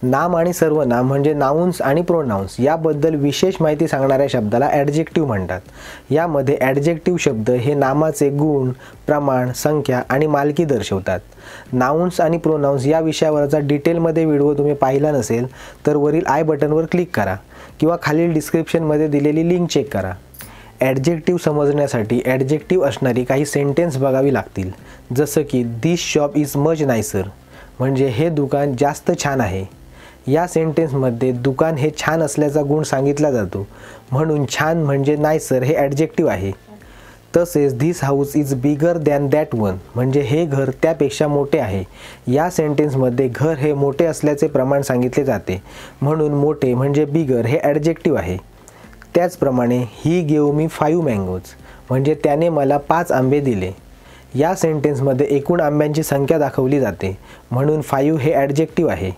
नाम आणि सर्वनाम म्हणजे नाउन्स आणि प्रोनाउन्स याबद्दल विशेष माहिती सांगणाऱ्या शब्दाला ॲडजेक्टिव्ह म्हणतात. यामध्ये ॲडजेक्टिव्ह शब्द हे नामाचे गुण, प्रमाण, संख्या आणि मालकी दर्शवतात. नाउन्स आणि प्रोनाउन्स या विषयावरचा डिटेलमध्ये व्हिडिओ तुम्ही पाहिला नसेल तर वरील आय बटनवर क्लिक करा किंवा खालील डिस्क्रिप्शनमध्ये दिलेली लिंक चेक करा. ॲडजेक्टिव्ह समजण्यासाठी ॲडजेक्टिव्ह असणारी काही सेंटेन्स बघावी लागतील. जसं की दिस शॉप इज मच नायसर म्हणजे हे दुकान जास्त छान आहे. या सेंटेन्समध्ये दुकान हे छान असल्याचा गुण सांगितला जातो, म्हणून छान म्हणजे नायसर हे ॲडजेक्टिव्ह आहे. तसेच this house is bigger than that one म्हणजे हे घर त्यापेक्षा मोठे आहे. या सेंटेन्समध्ये घर हे मोठे असल्याचे प्रमाण सांगितले जाते, म्हणून मोठे म्हणजे बिगर हे ॲडजेक्टिव्ह आहे. त्याचप्रमाणे ही गेव मी 5 मँगोज म्हणजे त्याने मला 5 आंबे दिले. या सेंटेन्समध्ये एकूण आंब्यांची संख्या दाखवली जाते, म्हणून 5 हे ॲडजेक्टिव्ह आहे.